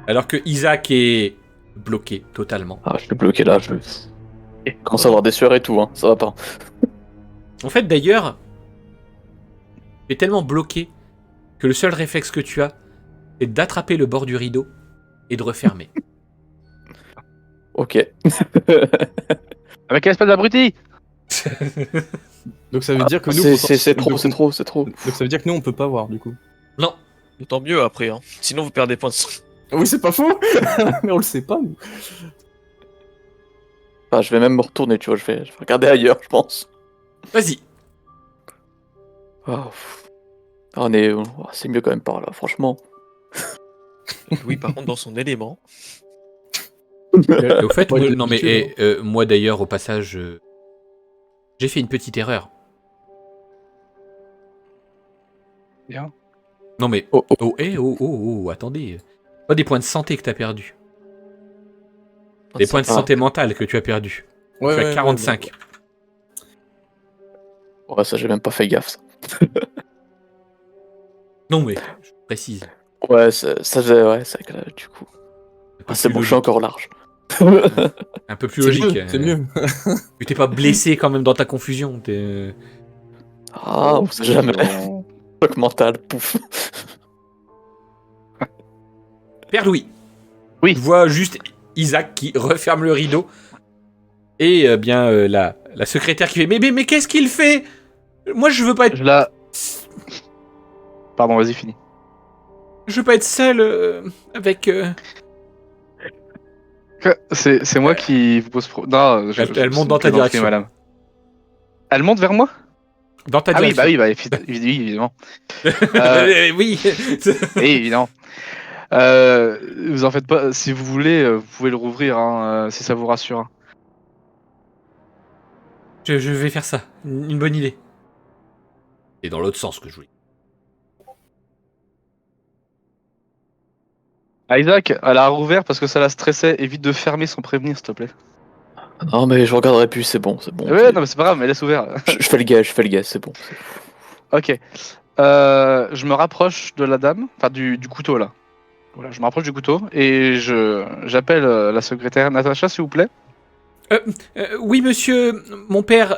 Alors que Isaac est bloqué totalement. Ah, je suis bloqué là, je commence à avoir des sueurs et tout, hein. Ça va pas. En fait, d'ailleurs, tu es tellement bloqué que le seul réflexe que tu as, c'est d'attraper le bord du rideau et de refermer. Ok. Avec un espèce d'abruti. Donc ça veut dire que nous. C'est trop, c'est trop, c'est trop. Donc ça veut dire que nous on peut pas voir du coup. Non. Tant mieux après, hein. Sinon vous perdez des points de sang. Oui, c'est pas faux. Mais on le sait pas nous. Enfin, je vais même me retourner, tu vois, je vais regarder ailleurs, je pense. Vas-y. Oh, pff. C'est mieux quand même par là, franchement. Oui, par contre, dans son élément. Et au fait, Moi, moi, j'ai non mais l'habitude, moi d'ailleurs au passage, j'ai fait une petite erreur. Bien. Non mais Oh, oh. attendez, pas des points de santé que t'as perdu, Ah, des points de Ah. santé mentale que tu as perdu. Ouais, Tu as ouais, 45. Ouais, ça, j'ai même pas fait gaffe, ça. Non mais je précise. Ouais, c'est vrai que là, du coup. Un peu Ah, c'est plus bon, je suis logique. encore large. Un peu plus C'est logique. mieux, c'est mieux. Tu t'es pas blessé quand même dans ta confusion. Ah, on sait jamais. Choc mental, pouf. Père Louis. Oui. Tu vois juste Isaac qui referme le rideau. Et la secrétaire qui fait mais qu'est-ce qu'il fait? Moi je veux pas être. Je la. Pardon, vas-y, finis. Je veux pas être seul avec. C'est moi qui vous pose. Non, Elle monte dans ta plaisanterie, direction. madame. Elle monte vers moi? Dans ta Ah oui, direction. oui, évidemment. Oui. Oui, évidemment. Vous en faites pas. Si vous voulez, vous pouvez le rouvrir, hein, si ça vous rassure. Hein. je vais faire ça. Une bonne idée. Et dans l'autre sens que je voulais. Ah, Isaac, elle a rouvert parce que ça la stressait. Évite de fermer sans prévenir, s'il te plaît. Non, mais je regarderai plus, c'est bon, c'est bon. Ouais, non, mais c'est pas grave, mais laisse ouvert. Je fais le gars, c'est bon. Ok. Je me rapproche de la dame, enfin du couteau là. Voilà, je me rapproche du couteau et j'appelle la secrétaire Natacha, s'il vous plaît. Oui, monsieur, mon père.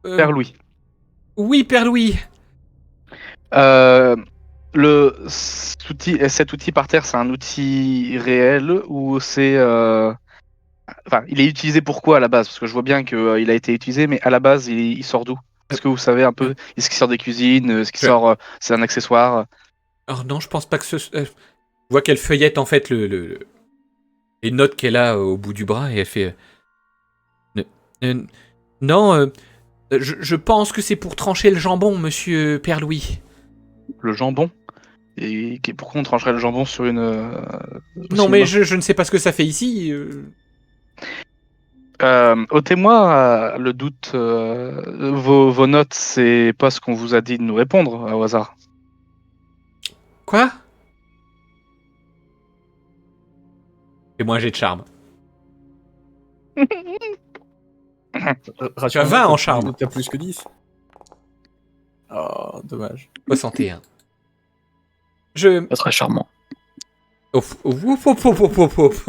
Père Louis. Oui, Père Louis. Cet outil par terre, c'est un outil réel ou c'est. Enfin, il est utilisé pourquoi à la base? Parce que je vois bien qu'il a été utilisé, mais à la base, il sort d'où? Est-ce que vous savez un peu? Est-ce qu'il sort des cuisines? Est-ce qu'il sort. C'est un accessoire? Alors non, je pense pas que ce. Je vois qu'elle feuillette en fait les notes qu'elle a au bout du bras et elle fait. Non, je pense que c'est pour trancher le jambon, monsieur Père Louis. Le jambon? Et pourquoi on trancherait le jambon sur une. Non, mais je ne sais pas ce que ça fait ici. Ôtez-moi le doute. Vos notes, c'est pas ce qu'on vous a dit de nous répondre au hasard. Quoi? Fais-moi un jet de charme. Rassure-moi, 20 en t'as charme. T'as plus que 10. Oh, dommage. 61. Je. Ça serait charmant. Ouf, ouf, ouf, ouf, ouf, ouf, ouf.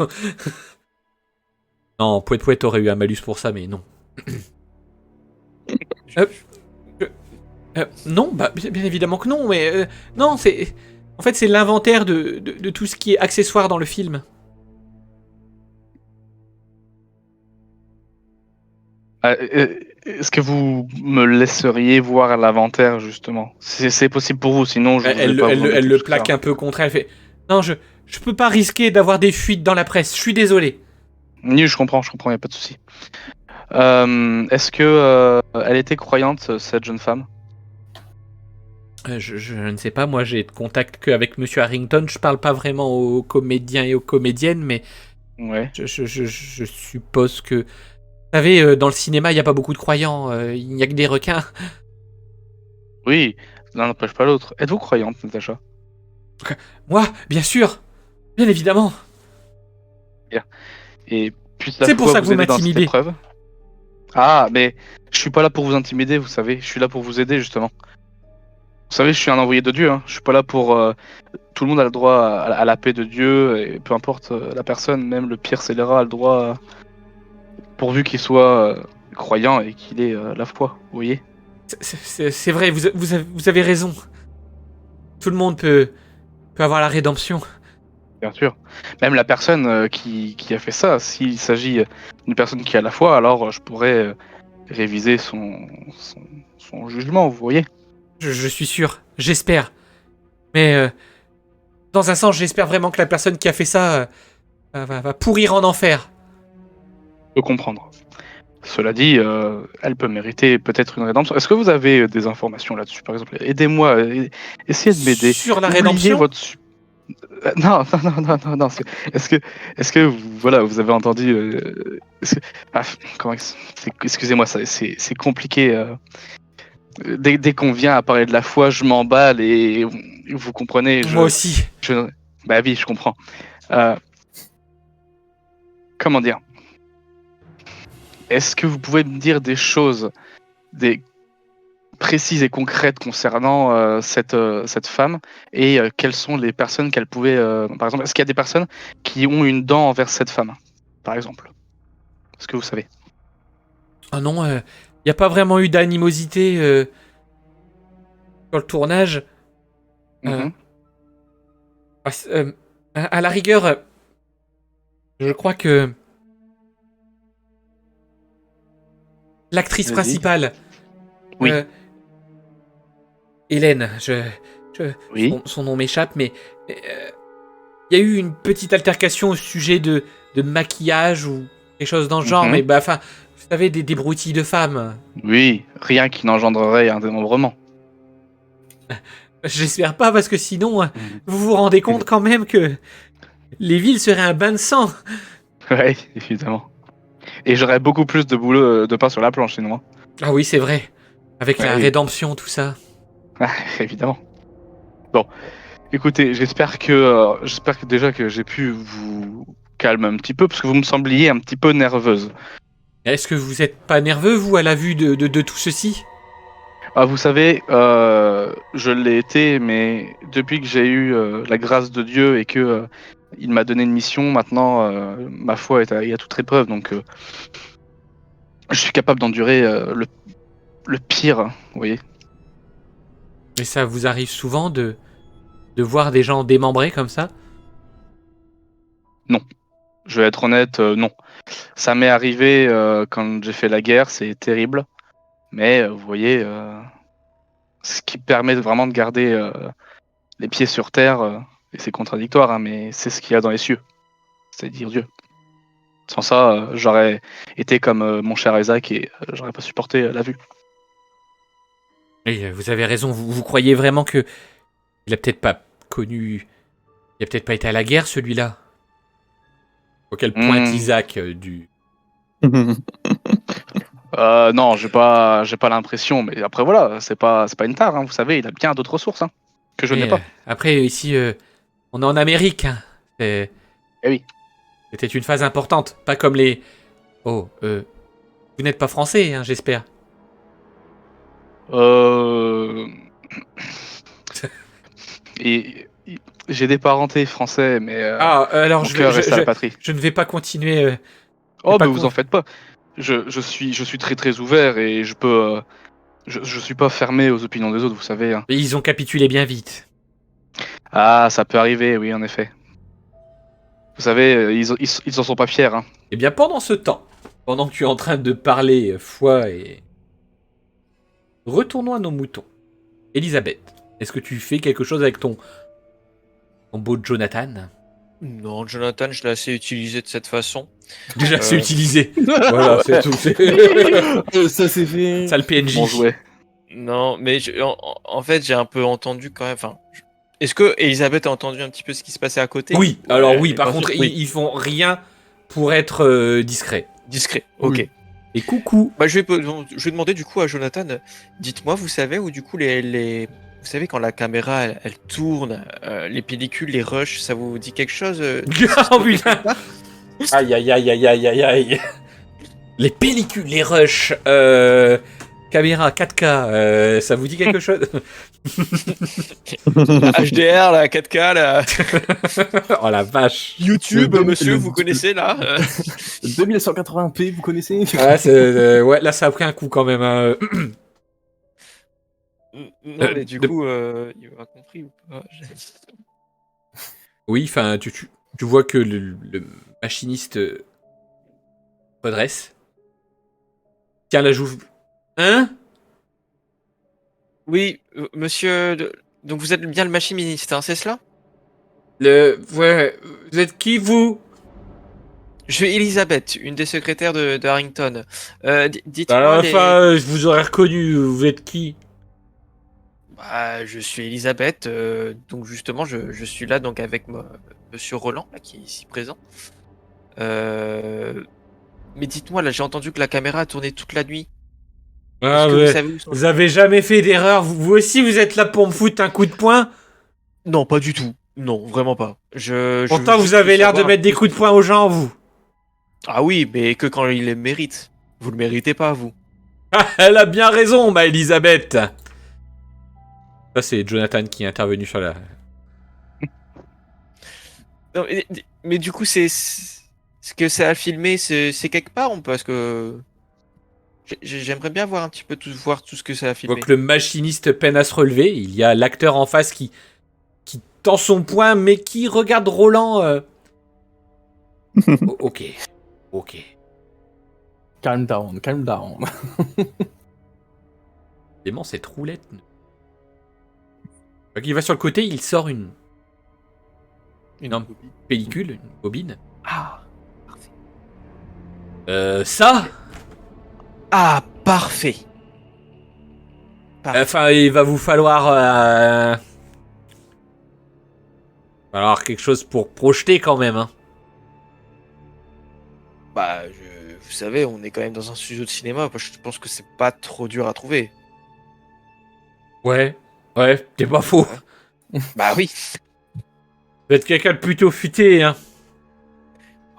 Non, Pouet aurait eu un malus pour ça, mais non. Non, bah bien évidemment que non, mais non, c'est. En fait, c'est l'inventaire de tout ce qui est accessoire dans le film. Est-ce que vous me laisseriez voir l'inventaire, justement? C'est possible pour vous, sinon je Elle voudrais pas vous embêter le plus plaque tard. un peu contre elle, elle fait. Non, je peux pas risquer d'avoir des fuites dans la presse, je suis désolé. Oui, je comprends, y a pas de souci. Est-ce que elle était croyante, cette jeune femme? Je ne sais pas, moi j'ai de contact qu'avec Monsieur Harrington, je parle pas vraiment aux comédiens et aux comédiennes, mais Ouais. je suppose que... Vous savez, dans le cinéma, il n'y a pas beaucoup de croyants, il n'y a que des requins. Oui, l'un n'empêche pas l'autre. Êtes-vous croyante, Natacha? Moi, bien sûr, bien évidemment. Et puisse C'est la pour foi ça que vous vous aider dans cette m'intimidez. épreuve. Ah, mais je suis pas là pour vous intimider, vous savez. Je suis là pour vous aider, justement. savez, je suis un envoyé de Dieu. Hein. Je suis pas là pour. Tout le monde a le droit à la paix de Dieu, et peu importe la personne, même le pire scélérat a le droit, pourvu qu'il soit croyant et qu'il ait la foi. Vous voyez? C'est vrai, vous avez raison. Tout le monde peut avoir la rédemption. Bien sûr. Même la personne qui a fait ça, s'il s'agit d'une personne qui a la foi, alors je pourrais réviser son jugement, vous voyez? Je suis sûr, j'espère. Mais dans un sens, j'espère vraiment que la personne qui a fait ça va pourrir en enfer. Je peux comprendre. Cela dit, elle peut mériter peut-être une rédemption. Est-ce que vous avez des informations là-dessus, par exemple? Aidez-moi, essayez de m'aider. Sur la Oubliez rédemption Non, non. Est-ce que voilà, vous avez entendu excusez-moi, c'est compliqué. Dès qu'on vient à parler de la foi, je m'emballe et vous comprenez. Moi aussi. Bah oui, je comprends. Comment dire? Est-ce que vous pouvez me dire des choses, précises et concrètes concernant cette femme et quelles sont les personnes qu'elle pouvait... par exemple, est-ce qu'il y a des personnes qui ont une dent envers cette femme, par exemple? Est-ce que vous savez? Ah non, il n'y a pas vraiment eu d'animosité sur le tournage. Mhm. À la rigueur, je crois que l'actrice Vas-y. principale, Oui. Hélène, Oui. son nom m'échappe, mais il y a eu une petite altercation au sujet de maquillage ou quelque chose dans le genre, Mhm. mais bah, enfin, vous savez, des broutilles de femmes. Oui, rien qui n'engendrerait un démembrement. J'espère pas, parce que sinon, vous vous rendez compte quand même que les villes seraient un bain de sang. Oui, évidemment. Et j'aurais beaucoup plus de boulot de pain sur la planche, sinon. Hein. Ah oui, c'est vrai. Avec la Oui. rédemption, tout ça. Ah, évidemment. Bon, écoutez, j'espère que déjà que j'ai pu vous calmer un petit peu, parce que vous me sembliez un petit peu nerveuse. Est-ce que vous êtes pas nerveux, vous, à la vue de tout ceci? Ah, vous savez, je l'ai été, mais depuis que j'ai eu la grâce de Dieu et que il m'a donné une mission, maintenant, ma foi est à toute épreuve, donc je suis capable d'endurer le pire, vous voyez. Mais ça vous arrive souvent de voir des gens démembrés comme ça? Je vais être honnête, non. Ça m'est arrivé quand j'ai fait la guerre, c'est terrible. Mais vous voyez, ce qui permet vraiment de garder les pieds sur terre, et c'est contradictoire, hein, mais c'est ce qu'il y a dans les cieux, c'est-à-dire Dieu. Sans ça, j'aurais été comme mon cher Isaac et j'aurais pas supporté la vue. Et vous avez raison, vous croyez vraiment que il a peut-être pas connu... Il a peut-être pas été à la guerre, celui-là? Auquel pointe Isaac du... Non, j'ai pas l'impression, mais après voilà, c'est pas une tare, hein, vous savez, il a bien d'autres sources hein, que je n'ai pas. Après, ici, on est en Amérique. Hein. Eh oui. C'était une phase importante, pas comme les... Oh, vous n'êtes pas français, hein, j'espère. Et j'ai des parentés français, mais Alors mon cœur reste à la patrie. je ne vais pas continuer... Oh, pas mais vous en faites pas. Je suis très très ouvert et je peux. Je suis pas fermé aux opinions des autres, vous savez. Hein. Ils ont capitulé bien vite. Ah, ça peut arriver, oui, en effet. Vous savez, ils en sont pas fiers. Hein. Eh bien, pendant ce temps, pendant que tu es en train de parler foi et... Retournons à nos moutons. Elisabeth, est-ce que tu fais quelque chose avec ton beau Jonathan? Non, Jonathan, je l'ai assez utilisé de cette façon. Déjà, c'est utilisé. Voilà, c'est tout. Ça c'est fait. Ça, le PNJ. Bon jouet. Non, mais en fait, j'ai un peu entendu quand même. Enfin, est-ce que Elisabeth a entendu un petit peu ce qui se passait à côté? Oui, alors oui, par bien contre, sûr, oui. ils font rien pour être discrets. Discret, ok. Oui. Et coucou. Bah, je vais demander du coup à Jonathan, dites-moi, vous savez où du coup vous savez quand la caméra elle tourne, les pellicules, les rushs, ça vous dit quelque chose Oh putain. Aïe, aïe, aïe, aïe, aïe, aïe, aïe. Les pellicules, les rushs. Caméra 4K, ça vous dit quelque chose? HDR, la 4K, la Oh la vache. YouTube, Le- monsieur, le- vous connaissez là 2180p, vous connaissez? Ah, ouais, là ça a pris un coup quand même. Hein. Non, mais du coup, il aura compris ou pas? Oui, enfin, tu vois que le machiniste redresse. Tiens, la joue. Hein? Oui, monsieur. Donc vous êtes bien le machiniste, hein, c'est cela? Ouais, vous êtes qui vous? Je suis Elisabeth, une des secrétaires de Harrington. Dites-moi. Bah, enfin, je vous aurais reconnu, vous êtes qui? Bah, je suis Elisabeth, donc justement, je suis là donc avec monsieur Roland, là, qui est ici présent. Mais dites-moi, là, j'ai entendu que la caméra a tourné toute la nuit. Ah Est-ce que ouais. vous savez où sont... Vous avez jamais fait d'erreur, vous aussi vous êtes là pour me foutre un coup de poing? Non, pas du tout. Non, vraiment pas. Pourtant veux vous juste avez l'air de savoir- mettre des coups de poing aux gens, vous. Ah oui, mais que quand il les mérite. Vous le méritez pas, vous. Ah, elle a bien raison, ma Elisabeth. Ça c'est Jonathan qui est intervenu sur la... Non, mais du coup, ce que ça a filmé, c'est quelque part, parce que j'aimerais bien voir un petit peu voir tout ce que ça a On filmé. voit que le machiniste peine à se relever. Il y a l'acteur en face qui tend son poing, mais qui regarde Roland. Ok. Calm down, calm down. Dément, cette roulette. Donc, il va sur le côté, il sort une pellicule, une bobine. Ah, Ça ah, parfait. Enfin, il va vous falloir quelque chose pour projeter quand même. Hein. Bah, vous savez, on est quand même dans un studio de cinéma. Je pense que c'est pas trop dur à trouver. Ouais, t'es pas faux. Bah oui. Vous êtes quelqu'un de plutôt futé, hein.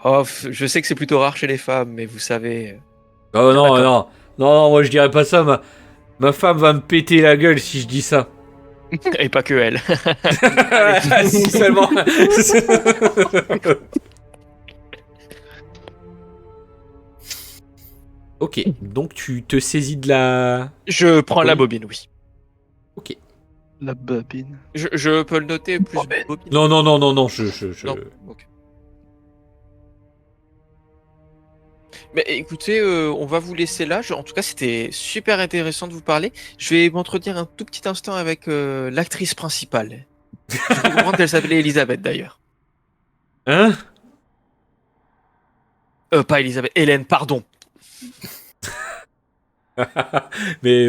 Oh, je sais que c'est plutôt rare chez les femmes, mais vous savez. Oh non, d'accord. non, moi je dirais pas ça. Ma femme va me péter la gueule si je dis ça. Et pas que elle. Si seulement. Ok, donc tu te saisis de la... Je prends la bobine, oui. La bobine. Je peux le noter plus bobine. Non, non, Non, ok. Mais écoutez, on va vous laisser là. En tout cas, c'était super intéressant de vous parler. Je vais m'entretenir un tout petit instant avec l'actrice principale. Je comprends qu'elle s'appelait Elisabeth d'ailleurs. Hein? Pas Elisabeth, Hélène, pardon. Mais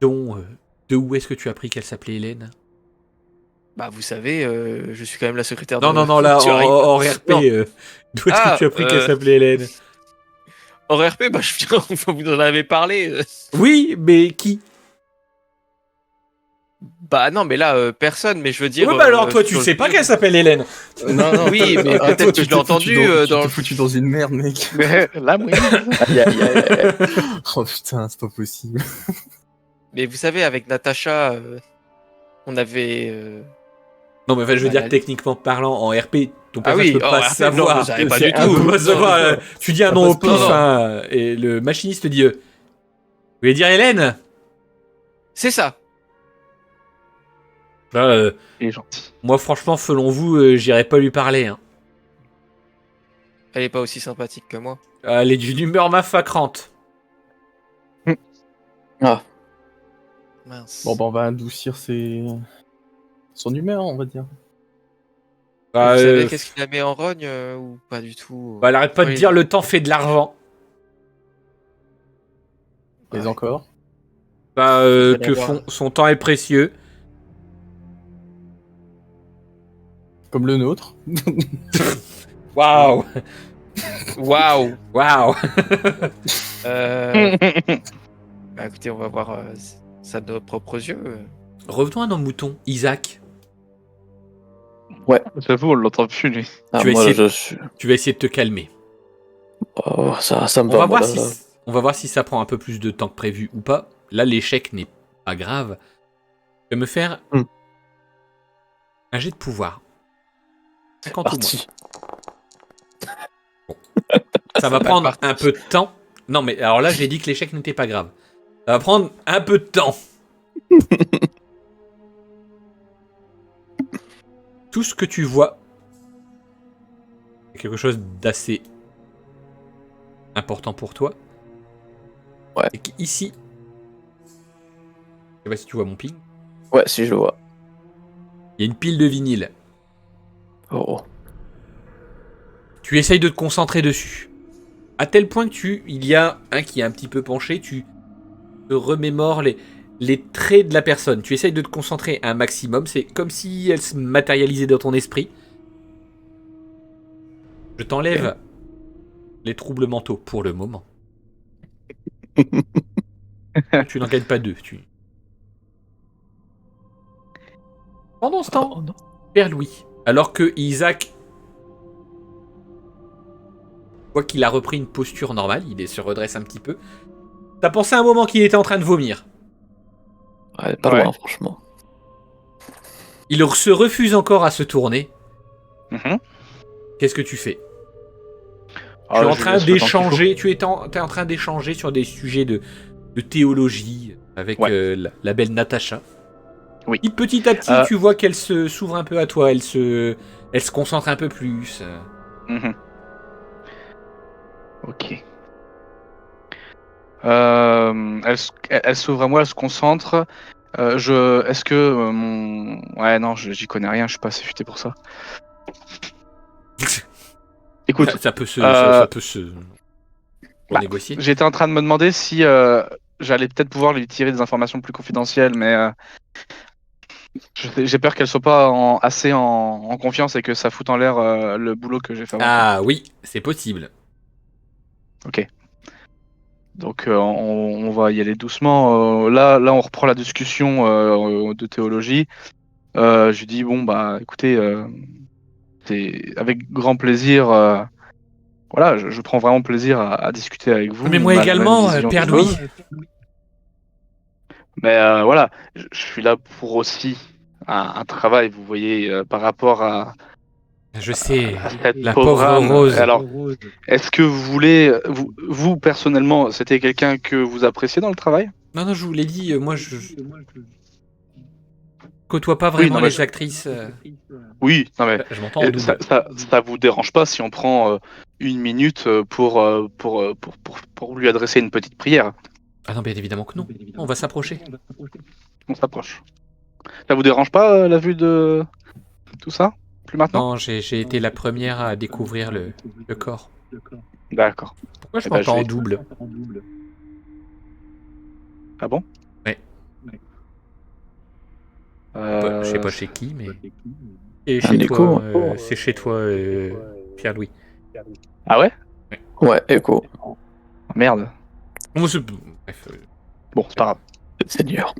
donc, de où est-ce que tu as appris qu'elle s'appelait Hélène? Bah, vous savez, je suis quand même la secrétaire Non, de... non, là, Tu arrives. en RP, Non. d'où est-ce que tu as appris qu'elle s'appelait Hélène? En RP, bah, vous en avez parlé. Oui, mais qui? Bah non, mais là, personne, mais je veux dire... Ouais, bah alors toi, tu sur sais le- pas qu'elle s'appelle Hélène. Non, non, Oui, mais toi, peut-être que tu je l'ai t'es entendu, foutu dans- Tu t'es foutu dans une merde, mec. Mais là, oui. Aïe, aïe, aïe, aïe. Oh putain, c'est pas possible. Mais vous savez, avec Natacha, on avait... Non, mais enfin, je veux dire, Bah, techniquement parlant, en RP, ton Ah personnage oui, peut pas RP, non, savoir. vous savez pas C'est du Tu tout. peux pas savoir, tu dis un Ça nom au passe pas, pif, non. hein, et le machiniste dit vous voulez dire Hélène? C'est ça. Là, Il est gentil. moi, franchement, selon vous, j'irais pas lui parler. Hein. Elle est pas aussi sympathique que moi. Elle est d'une humeur massacrante. Ah, Mince. Bon, bah, on va adoucir son humeur, on va dire. Bah, Vous savez qu'est-ce qui la met en rogne ou pas du tout? bah, elle arrête pas de Oui. dire le temps fait de l'argent. Mais Ouais. encore. Bah, Faudrait que l'avoir. son temps est précieux. Comme le nôtre. Waouh! Waouh. Waouh! Bah écoutez, on va voir ça de nos propres yeux. Revenons à nos moutons. Isaac, J'avoue, on l'entend plus, lui. ah, Tu vas moi, essayer- je suis... tu vas essayer de te calmer. Oh, ça me On va, va, moi, voir là. si, on va voir si ça prend un peu plus de temps que prévu ou pas. Là, l'échec n'est pas grave. Je vais me faire Hmm. un jet de pouvoir. 50 ou moins. Parti. Ça va prendre un peu de temps. Non, mais alors là, j'ai dit que l'échec n'était pas grave. Ça va prendre un peu de temps. Tout ce que tu vois, c'est quelque chose d'assez important pour toi. Ouais. Et qu'ici, je sais pas si tu vois mon ping, Ouais, si je le vois. il y a une pile de vinyle. Oh. Tu essayes de te concentrer dessus. À tel point que il y a un qui est un petit peu penché, tu te remémores les traits de la personne. Tu essayes de te concentrer un maximum. C'est comme si elle se matérialisait dans ton esprit. Je t'enlève les troubles mentaux pour le moment. Tu n'en gagnes pas deux. Pendant ce temps, Oh, non. Père Louis, alors que Isaac voit qu'il a repris une posture normale, il se redresse un petit peu. T'as pensé un moment qu'il était en train de vomir. Ouais, pas Ouais. loin, franchement. Il se refuse encore à se tourner. Mhm. Qu'est-ce que tu fais? Ah, Tu es en je train laisse le temps qu'il d'échanger, t'es en train d'échanger sur des sujets de théologie avec Ouais. la belle Natacha. Oui. Et petit à petit, tu vois qu'elle s'ouvre un peu à toi, elle se concentre un peu plus. faut. Mhm. Ok. Elle s'ouvre à moi, elle se concentre. Est-ce que mon. Ouais, non, j'y connais rien, je suis pas assez futé pour ça. Écoute, Ça peut se bah, renégocier. j'étais en train de me demander si j'allais peut-être pouvoir lui tirer des informations plus confidentielles, mais j'ai peur qu'elle soit pas assez en confiance et que ça foute en l'air le boulot que j'ai fait avant. Ah oui, c'est possible. Ok. Donc on va y aller doucement. Là, on reprend la discussion de théologie. Je lui dis bon bah écoutez, c'est avec grand plaisir. Voilà, je prends vraiment plaisir à discuter avec vous. Mais moi On a la même également, vision des Père Louis. choses. Mais voilà, je suis là pour aussi un travail, vous voyez, par rapport à Je sais, cette la pauvre pauvre âme. Rose. Alors, est-ce que vous voulez, vous personnellement, c'était quelqu'un que vous appréciez dans le travail? Non, je vous l'ai dit, moi je côtoie pas Oui, vraiment non, mais les actrices. oui, non mais Je m'entends en double. ça vous dérange pas si on prend une minute pour lui adresser une petite prière? Ah non, bien évidemment que non. On va s'approcher. On s'approche. Ça vous dérange pas la vue de tout ça? Plus maintenant? Non, j'ai été la première à découvrir le corps. D'accord. Pourquoi je Eh ben, m'entends je en vais- double? Ah bon? Ouais. Je sais pas chez qui, mais. Et Un chez écho. toi, c'est chez toi, Pierre-Louis. Ah ouais? Ouais, écho. Merde. Bon, bref. Bon, c'est pas grave. Seigneur.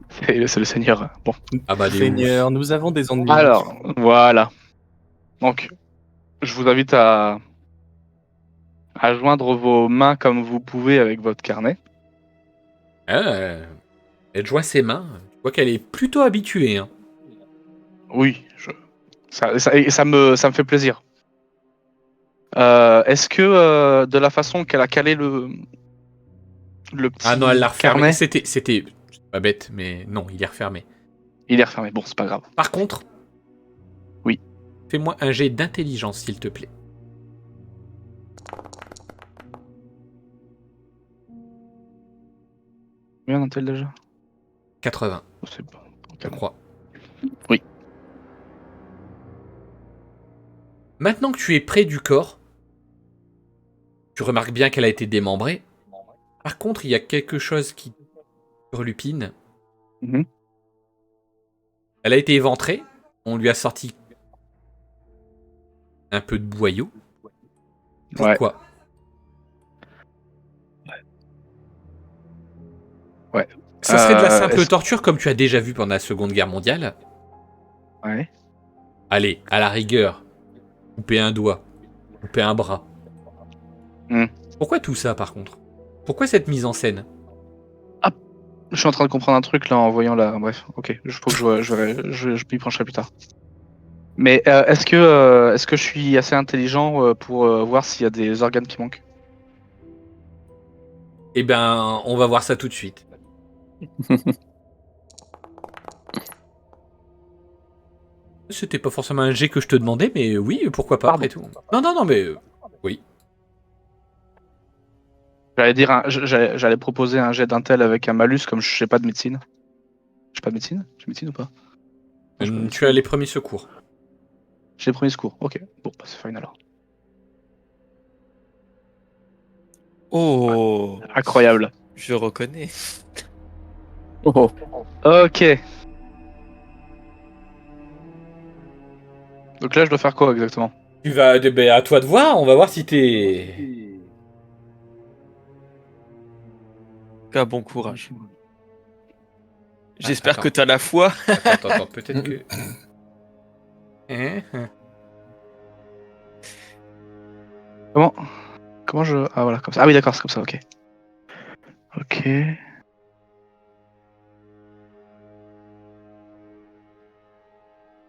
C'est le Seigneur. Bon. Amadeus. Seigneur, nous avons des ennuis. Alors, voilà. Donc, je vous invite à joindre vos mains comme vous pouvez avec votre carnet. Ah, elle joint ses mains. Tu vois qu'elle est plutôt habituée. Hein. Oui, ça me fait plaisir. Est-ce que de la façon qu'elle a calé le petit Ah non, elle l'a refermé. carnet, C'était pas bête, mais non, il est refermé. il est refermé. Bon, c'est pas grave. Par contre. Oui. Fais-moi un jet d'intelligence, s'il te plaît. Combien d'ont-elles déjà? 80, Oh, c'est bon. je crois. Oui. Maintenant que tu es près du corps, tu remarques bien qu'elle a été démembrée. Par contre, il y a quelque chose qui relupine. Mhm. Elle a été éventrée. On lui a sorti un peu de boyau. Pourquoi? Ouais. Ça serait de la simple est-ce- torture comme tu as déjà vu pendant la Seconde Guerre mondiale. Ouais. Allez, à la rigueur, couper un doigt, couper un bras. Pourquoi tout ça, par contre? Pourquoi cette mise en scène? Je suis en train de comprendre un truc là en voyant la. Bref, ok. Je faut que je m'y pencherai plus tard. Mais est-ce que je suis assez intelligent pour voir s'il y a des organes qui manquent? Eh ben, on va voir ça tout de suite. C'était pas forcément un jet que je te demandais, mais oui, pourquoi pas, après tout. Non, mais oui. J'allais proposer un jet d'intel avec un malus comme je sais pas de médecine. J'ai pas de médecine? J'ai médecine ou pas? Non, j'ai pas de Tu as les premiers secours. J'ai les premiers secours. Ok. Bon, bah, c'est fine alors. Oh, Incroyable. je reconnais. Oh, Ok. Donc là, je dois faire quoi exactement? Tu vas, ben, à toi de voir, on va voir si t'es... Qu'un bon courage. J'espère attends. que t'as la foi. Attends, peut-être que... Comment je... Ah voilà, comme ça. Ah oui, d'accord, c'est comme ça, ok. Ok.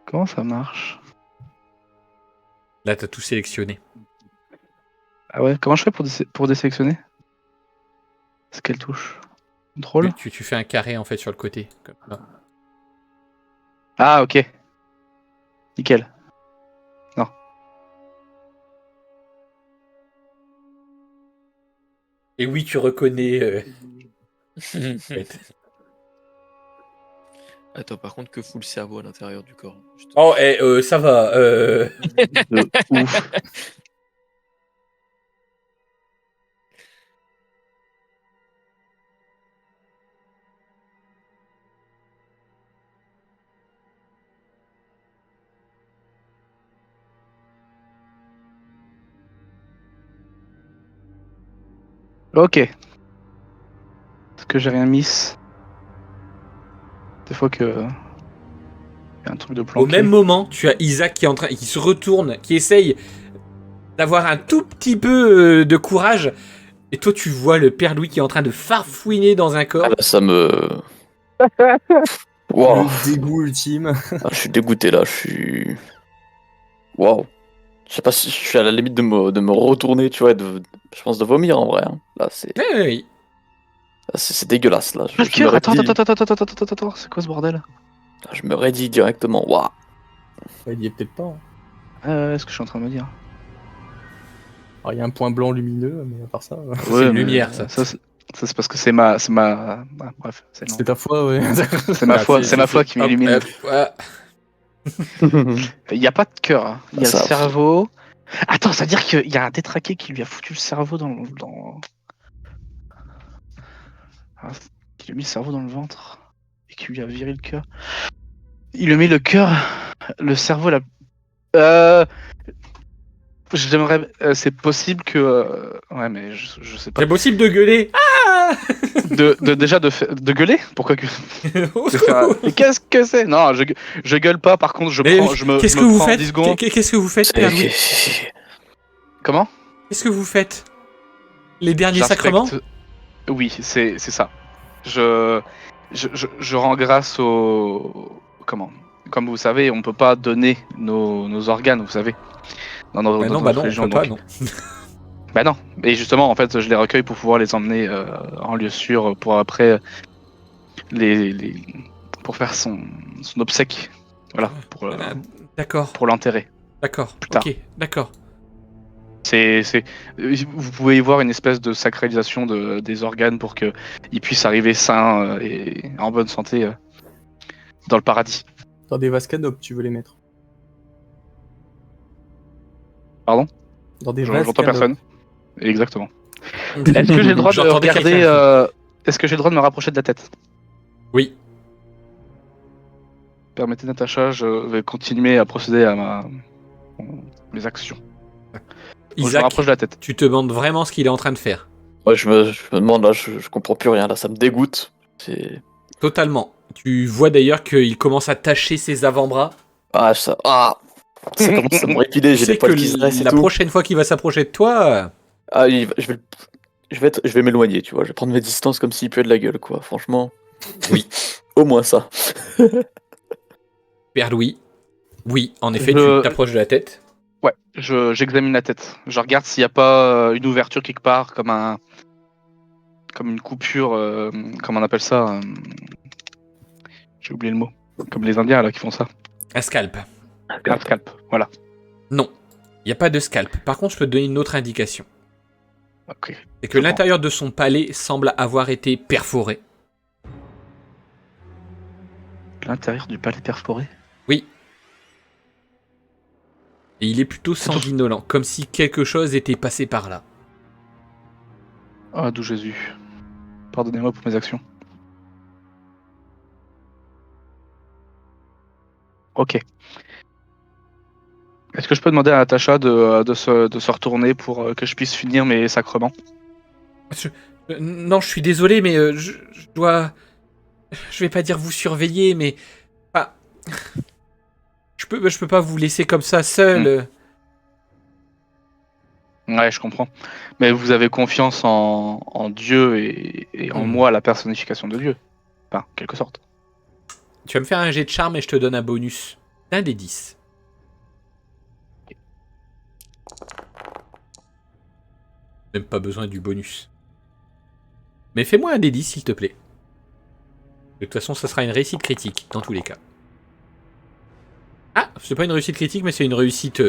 Comment ça marche? Là, t'as tout sélectionné. Ah ouais, comment je fais pour désélectionner? C'est quelle touche? Contrôle? Tu fais un carré, en fait, sur le côté. Comme ça. Ah ok. Nickel. Et oui, tu reconnais... Attends, par contre, que fout le cerveau à l'intérieur du corps? Oh, ça va. De ouf. Ok. Est-ce que j'ai rien mis? Des fois que... Il y a un truc de planqué. Au même moment, tu as Isaac qui se retourne, qui essaye d'avoir un tout petit peu de courage. Et toi, tu vois le père Louis qui est en train de farfouiner dans un corps. ah, là, ça me. Wow. Le dégoût ultime. Ah, je suis dégoûté là, je suis. Waouh. Je sais pas si je suis à la limite de me retourner, tu vois, je pense de vomir en vrai. Hein. Là, Oui. c'est dégueulasse là. Ah, le cœur, attends, raidis- attends, c'est quoi ce bordel? Je me raidis directement. Waouh. Il y est peut-être pas. Hein. Ce que je suis en train de me dire. Alors, il y a un point blanc lumineux, mais à part ça. C'est une mais, lumière, ça. Ça, c'est parce que c'est ma... Ah, bref, c'est long. C'est ta foi, ouais. C'est ma foi, c'est ma foi qui hop, m'illumine. voilà. Il n'y a pas de cœur, hein. Il y a Ça, le cerveau. Attends, ça veut dire qu'il y a un détraqué qui lui a foutu le cerveau dans... Ah, qui lui a mis le cerveau dans le ventre et qui lui a viré le cœur. Il lui a mis le cœur, le cerveau, j'aimerais... c'est possible que... Ouais, mais je sais pas. C'est possible de gueuler. Déjà de gueuler? Pourquoi que... de faire- Mais qu'est-ce que c'est? Non, je gueule pas, par contre, je me Qu'est-ce que je me vous prends faites 10 secondes. Qu'est-ce que vous faites, père Louis? Comment? Qu'est-ce que vous faites? Les derniers J'inspecte- sacrements? Oui, c'est ça. Je rends grâce au... Comment? Comme vous savez, on peut pas donner nos organes, vous savez. Dans Bah non, notre on religion, peut pas, donc- non. Bah non. Et justement, en fait, je les recueille pour pouvoir les emmener en lieu sûr pour après pour faire son obsèque. Voilà, D'accord, pour l'enterrer. d'accord. plus tard. Ok, d'accord. Vous pouvez y voir une espèce de sacralisation des organes pour qu'ils puissent arriver sains et en bonne santé dans le paradis. Dans des vases canopes, tu veux les mettre. Pardon? Dans des vases J'entends canopes. personne. Exactement. Est-ce que j'ai le droit de J'entendais regarder quelqu'un. Est-ce que j'ai le droit de me rapprocher de la tête? Oui. Permettez, Natacha, je vais continuer à procéder à mes actions. Donc, je me Isaac, rapproche de la tête. tu te demandes vraiment ce qu'il est en train de faire. Ouais, je me demande là, je comprends plus rien là, ça me dégoûte. C'est. Totalement. Tu vois d'ailleurs qu'il commence à tacher ses avant-bras. Ah, ça commence à me répiler, Tu j'ai sais les poils que qui se dressent et la tout. prochaine fois qu'il va s'approcher de toi, Ah, je vais m'éloigner, tu vois. Je vais prendre mes distances comme s'il puait de la gueule, quoi. Franchement. Oui. Au moins ça. Père Louis. Oui, en effet, tu Je- t'approches de la tête. Ouais, j'examine la tête. Je regarde s'il n'y a pas une ouverture quelque part, comme une coupure, comment on appelle ça j'ai oublié le mot. Comme les Indiens là qui font ça. Un scalp. Un scalp, voilà. Non, il n'y a pas de scalp. Par contre, je peux te donner une autre indication. Ok. C'est que l'intérieur de son palais semble avoir été perforé. L'intérieur du palais perforé. Oui. Et il est plutôt sanguinolent, comme si quelque chose était passé par là. Ah, d'où Jésus. Pardonnez-moi pour mes actions. Ok. Est-ce que je peux demander à Natacha de se retourner pour que je puisse finir mes sacrements? Non, je suis désolé, mais je dois... Je vais pas dire vous surveiller, mais... Ah, je peux pas vous laisser comme ça seul. Ouais, je comprends. Mais vous avez confiance en Dieu et en moi, la personnification de Dieu. Enfin, en quelque sorte. Tu vas me faire un jet de charme et je te donne un bonus. Un des 10. Même pas besoin du bonus. Mais fais-moi un des 10, s'il te plaît. De toute façon, ça sera une réussite critique, dans tous les cas. Ah, c'est pas une réussite critique, mais c'est une réussite...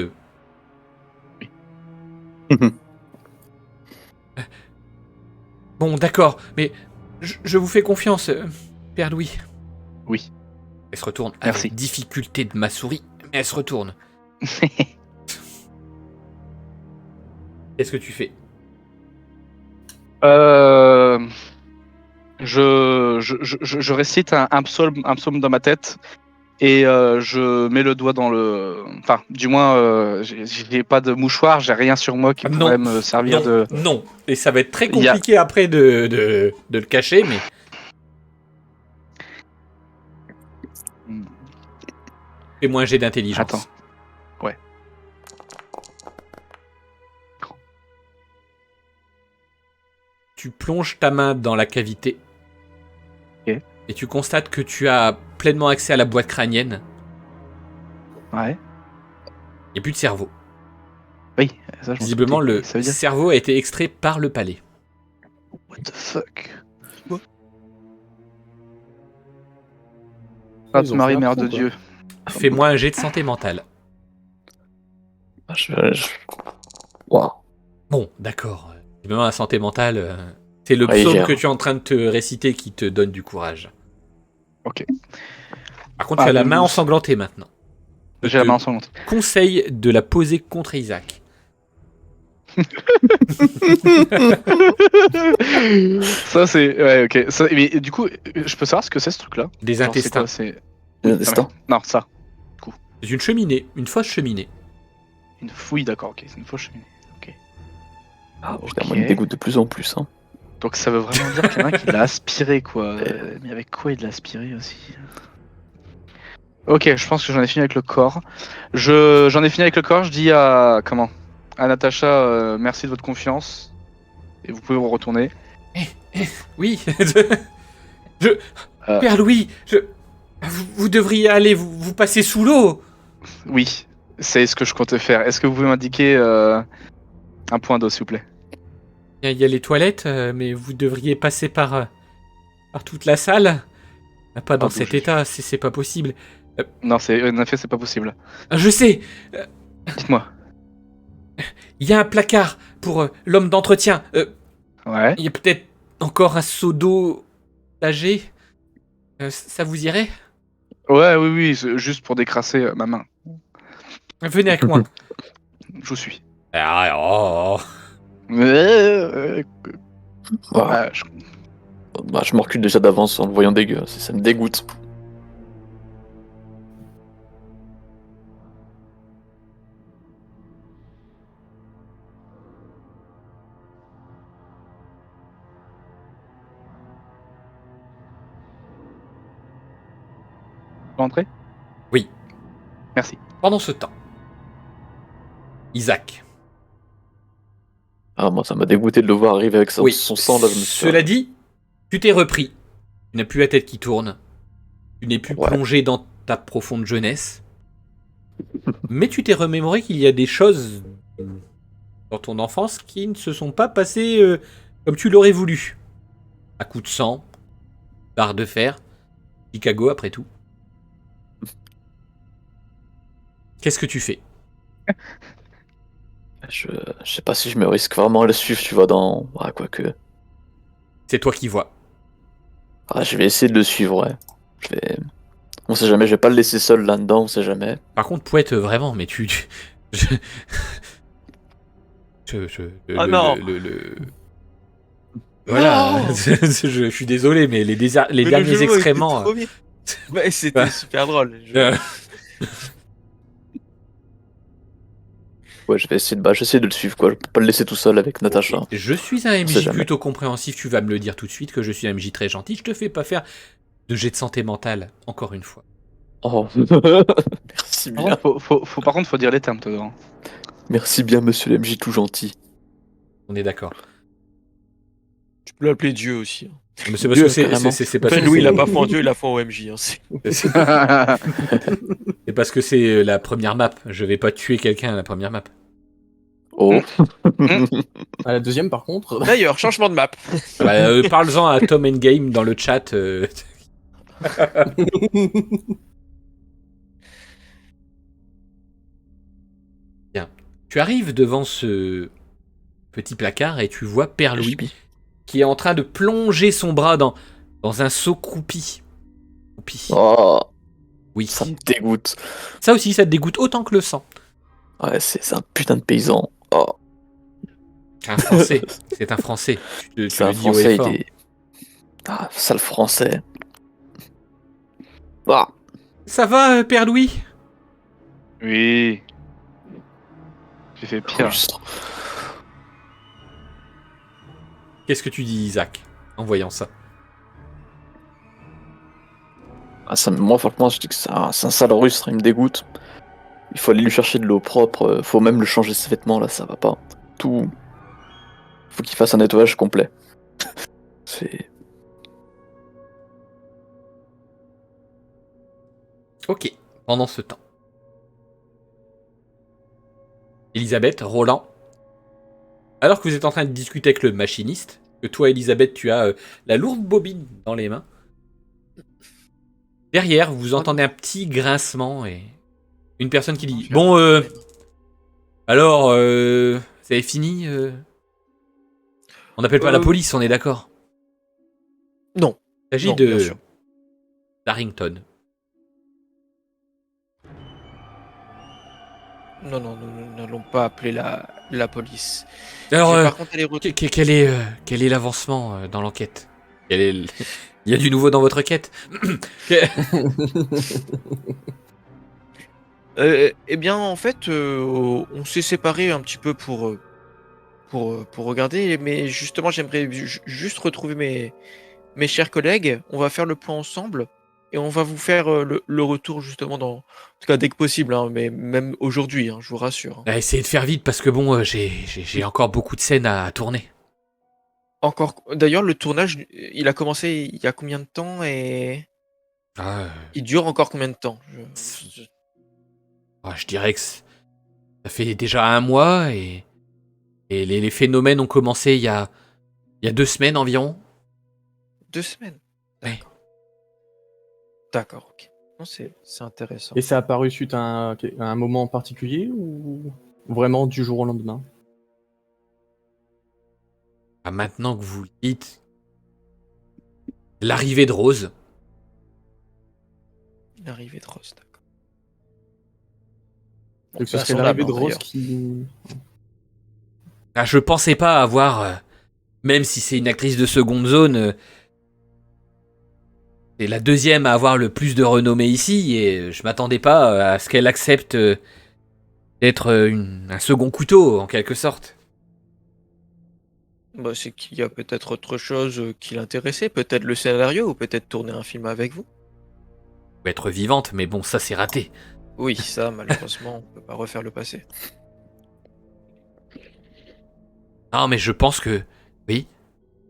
Bon, d'accord, mais je vous fais confiance, Père Louis. Oui. Elle se retourne. Merci. Avec difficulté de ma souris, mais elle se retourne. Qu'est-ce que tu fais? Je récite un psaume dans ma tête et je mets le doigt dans le. Enfin, du moins, j'ai pas de mouchoir, j'ai rien sur moi qui Ah, pourrait non, me servir non, de. non. Et ça va être très Il y a- compliqué après de le cacher, mais... Fais-moi un jet d'intelligence. Attends. Ouais. Tu plonges ta main dans la cavité. Ok. Et tu constates que tu as pleinement accès à la boîte crânienne. Ouais. Il n'y a plus de cerveau. Oui, ça je m'en Visiblement, doutais. le Ça veut dire. cerveau a été extrait par le palais. What the fuck? Ils ont Sainte Marie, fait un Mère trou, de quoi. Dieu. Fais-moi un jet de santé mentale. Waouh. Bon, d'accord. Visiblement, la santé mentale, c'est le Ouais, il psaume gère. que tu es en train de te réciter qui te donne du courage. Ok. Par contre, tu as la main ensanglantée maintenant. J'ai la main ensanglantée. Conseil de la poser contre Isaac. Ça c'est. Ouais, ok. Ça, mais du coup, je peux savoir ce que c'est ce truc-là? Des Genre, intestins. c'est quoi, Les intestins. non, ça. C'est une cheminée, une fausse cheminée. Une fouille, d'accord, ok. C'est une fausse cheminée. Ok. Ah, Ok. putain, moi, il me dégoûte de plus en plus. Hein. Donc ça veut vraiment dire qu'il y en a un qui l'a aspiré, quoi. Mais avec quoi il l'a aspiré aussi? Ok, je pense que j'en ai fini avec le corps. J'en ai fini avec le corps, je dis à. Comment? À Natacha, merci de votre confiance. Et vous pouvez vous retourner. Oui. Euh. Père Louis, vous devriez aller vous passer sous l'eau. Oui, c'est ce que je comptais faire. Est-ce que vous pouvez m'indiquer un point d'eau, s'il vous plaît? Il y a les toilettes, mais vous devriez passer par toute la salle. Pas dans Ah, cet d'où état, c'est pas possible. Non, en effet, c'est pas possible. Je sais, Dites-moi. il y a un placard pour l'homme d'entretien. Ouais. Il y a peut-être encore un seau d'eau âgé. Ça vous irait? Ouais, oui, oui, c'est juste pour décrasser ma main. Venez avec moi. Je vous suis. Ah, oh. Ah, Je- bah, je me recule déjà d'avance en le voyant dégueu. Ça me dégoûte. peux rentrer? Oui. Merci. Pendant ce temps, Isaac, Ah, moi, ça m'a dégoûté de le voir arriver avec son, Oui. son sang là. Je me suis dit, Cela dit, tu t'es repris. Tu n'as plus la tête qui tourne. Tu n'es plus Ouais. plongé dans ta profonde jeunesse. Mais tu t'es remémoré qu'il y a des choses dans ton enfance qui ne se sont pas passées comme tu l'aurais voulu. À coups de sang, barre de fer, Chicago après tout. Qu'est-ce que tu fais? je sais pas si je me risque vraiment à le suivre, tu vois, dans. Ah, quoique. C'est toi qui vois. Ah, je vais essayer de le suivre, ouais. Je vais. On sait jamais, je vais pas le laisser seul là-dedans, on sait jamais. Par contre, Pouette, vraiment, mais je- Ah non. Voilà, Non. je suis désolé, mais les Mais le derniers jeu de mots était excréments. trop bien. Ouais, c'était super drôle. Ouais, je vais essayer de. Bah, j'essaie de le suivre, quoi. Je peux pas le laisser tout seul avec Natacha. Je suis un On sait MJ jamais. plutôt compréhensif, tu vas me le dire tout de suite que je suis un MJ très gentil, je te fais pas faire de jet de santé mentale, encore une fois. Oh. Merci Par bien. contre, par contre, faut dire les termes, toi. Merci bien, monsieur le MJ tout gentil. On est d'accord. Tu peux l'appeler Dieu aussi. Hein. Mais c'est parce que Carrément. c'est parce Enfin, que Louis, il a c'est- pas foi en Dieu, il a foi en OMJ. Hein. c'est parce que c'est la première map. Je vais pas tuer quelqu'un à la première map. Oh. À la deuxième, par contre. D'ailleurs, changement de map. Ah bah, parle-en à Tom Endgame dans le chat. Bien. Tu arrives devant ce petit placard et tu vois Père Louis qui est en train de plonger son bras dans un seau croupi. Oh, Oui. ça me dégoûte. Ça aussi, ça te dégoûte autant que le sang. Ouais, c'est un putain de paysan. Oh, Un Français. C'est un Français. Tu c'est le un dis haut et français, fort. il est. Ah, sale français. Ah, Ça va, Père Louis? Oui. J'ai fait pire. rustre. Qu'est-ce que tu dis, Isaac, en voyant ça? Ah, moi, franchement, je dis que c'est un sale rustre, il me dégoûte. Il faut aller lui chercher de l'eau propre, faut même le changer ses vêtements, là, ça va pas. Tout. Faut qu'il fasse un nettoyage complet. C'est. Ok, pendant ce temps. Elisabeth, Roland, alors que vous êtes en train de discuter avec le machiniste, que toi, Elisabeth, tu as la lourde bobine dans les mains, derrière, vous entendez un petit grincement et une personne qui dit « Bon, alors, vous avez fini On n'appelle pas la police, on est d'accord ?» Non. Il s'agit Non, bien de sûr. Darrington. Non, nous n'allons pas appeler la police. Alors, Je vais par contre aller quel est l'avancement dans l'enquête? Il y a du nouveau dans votre quête? Eh bien, en fait, on s'est séparés un petit peu pour regarder, mais justement, j'aimerais juste retrouver mes chers collègues. On va faire le point ensemble et on va vous faire le retour justement en tout cas dès que possible, hein, mais même aujourd'hui, hein, je vous rassure. Hein. Essayez de faire vite parce que bon, j'ai encore beaucoup de scènes à tourner. Encore, d'ailleurs, le tournage, il a commencé il y a combien de temps et Ah, il dure encore combien de temps? je dirais que ça fait déjà 1 mois et les phénomènes ont commencé il y a 2 semaines environ. 2 semaines. Ouais. D'accord, ok. Non, c'est intéressant. Et ça a apparu suite à un moment particulier ou vraiment du jour au lendemain? Ah, maintenant que vous le dites, l'arrivée de Rose. L'arrivée de Rose, d'accord. Donc ce bah, serait son l'arrivée âme, de hein, Rose d'ailleurs. qui... Ah, je pensais pas avoir, même si c'est une actrice de seconde zone, c'est la deuxième à avoir le plus de renommée ici et je m'attendais pas à ce qu'elle accepte d'être un second couteau en quelque sorte. Bah, c'est qu'il y a peut-être autre chose qui l'intéressait, peut-être le scénario ou peut-être tourner un film avec vous. Ou être vivante, mais bon, ça c'est raté. Oui, ça, malheureusement, on peut pas refaire le passé. Non, mais je pense que... Oui.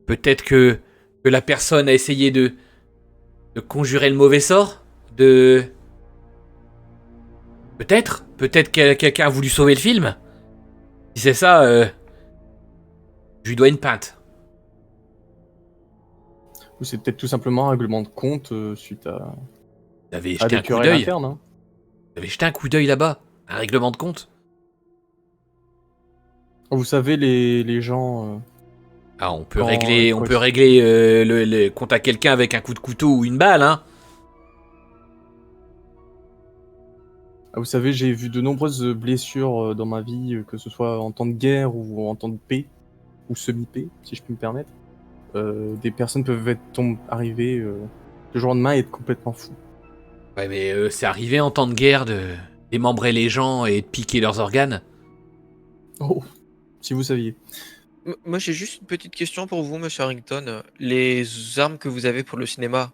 Peut-être que la personne a essayé de conjurer le mauvais sort. Peut-être que quelqu'un a voulu sauver le film. Si c'est ça, je lui dois une pinte. Ou c'est peut-être tout simplement un règlement de compte suite à Vous avez à jeté des un coup querelles d'œil. internes. Hein. Vous avez jeté un coup d'œil là-bas. Un règlement de compte. Vous savez, les gens... Ah, on peut Quand- régler, on quand- peut régler le compte à quelqu'un avec un coup de couteau ou une balle, hein. vous savez, j'ai vu de nombreuses blessures dans ma vie, que ce soit en temps de guerre ou en temps de paix, ou semi-paix, si je peux me permettre. Des personnes peuvent arriver le jour de lendemain et être complètement fous. Ouais, mais c'est arrivé en temps de guerre de démembrer les gens et de piquer leurs organes. Oh, si vous saviez. Moi, j'ai juste une petite question pour vous, monsieur Harrington. Les armes que vous avez pour le cinéma,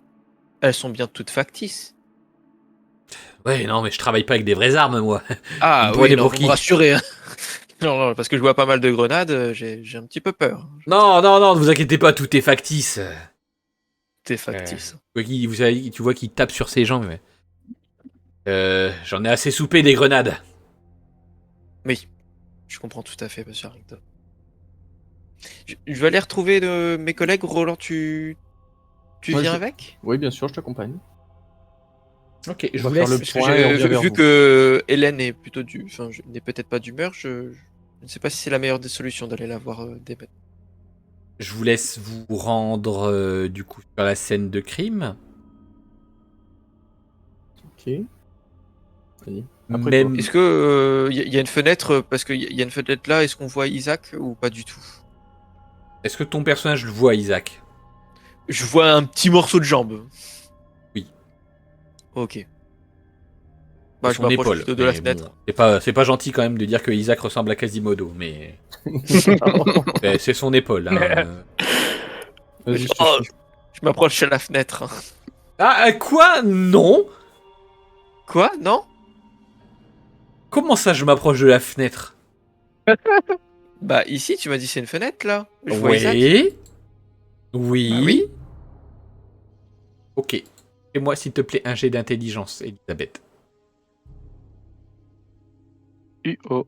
elles sont bien toutes factices. Ouais, non, mais je travaille pas avec des vraies armes, moi. Ah Vous me prenez oui, non, pour vous qui me rassurez. Hein. Non, parce que je vois pas mal de grenades, j'ai un petit peu peur. Non, ne vous inquiétez pas, tout est factice. C'est factice. Tu vois qu'il tape sur ses jambes, mais... j'en ai assez soupé des grenades. Oui, je comprends tout à fait, monsieur Harrington. Je vais aller retrouver mes collègues. Roland, tu Ouais, viens je- avec? Oui, bien sûr, je t'accompagne. Ok, je On vous va faire laisse. le Parce que point et on vient vers vu vous. que Hélène est plutôt n'est peut-être pas d'humeur, je ne sais pas si c'est la meilleure des solutions d'aller la voir dès maintenant. Je vous laisse vous rendre du coup sur la scène de crime. Ok. Vas-y. Après Même... Est-ce que y a une fenêtre parce qu'il y a une fenêtre là, est-ce qu'on voit Isaac ou pas du tout? Est-ce que ton personnage le voit, Isaac? Je vois un petit morceau de jambe. Oui. Ok. Bah, je Son m'approche épaule. plutôt de la mais fenêtre. bon, c'est pas gentil quand même de dire que Isaac ressemble à Quasimodo, mais c'est son épaule. Hein. Vas-y, je te Oh, suis. je m'approche à la fenêtre. Ah, quoi? Non? Quoi? Non? Comment ça, je m'approche de la fenêtre? Bah ici, tu m'as dit c'est une fenêtre là. Je vois Isaac. Oui. Oui. Bah oui. Ok. Fais-moi, s'il te plaît, un jet d'intelligence, Elisabeth. UO.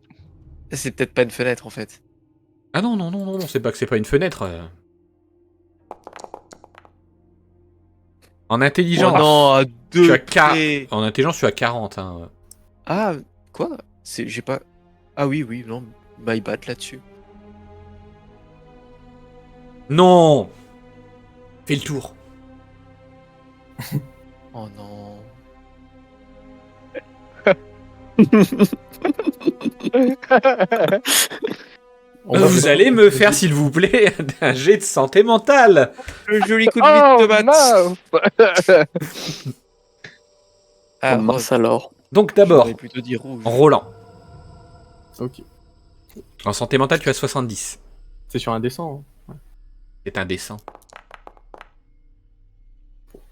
C'est peut-être pas une fenêtre en fait. Ah non, c'est pas que c'est pas une fenêtre. En intelligence, Oh non, à je deux suis à près. En intelligence, je suis à 40. Hein. Ah, quoi? J'ai pas. Ah oui, non. Bah ils battent là-dessus. Non. Fais le tour. Oh non. Vous allez me faire, s'il vous plaît, un jet de santé mentale. Le joli coup de Oh, vide de maths. Ah, On mince alors. Donc d'abord, j'aurais plutôt dit rouge. en Roland. Ok. En santé mentale, tu as 70. C'est sur un descend. Hein. C'est indécent.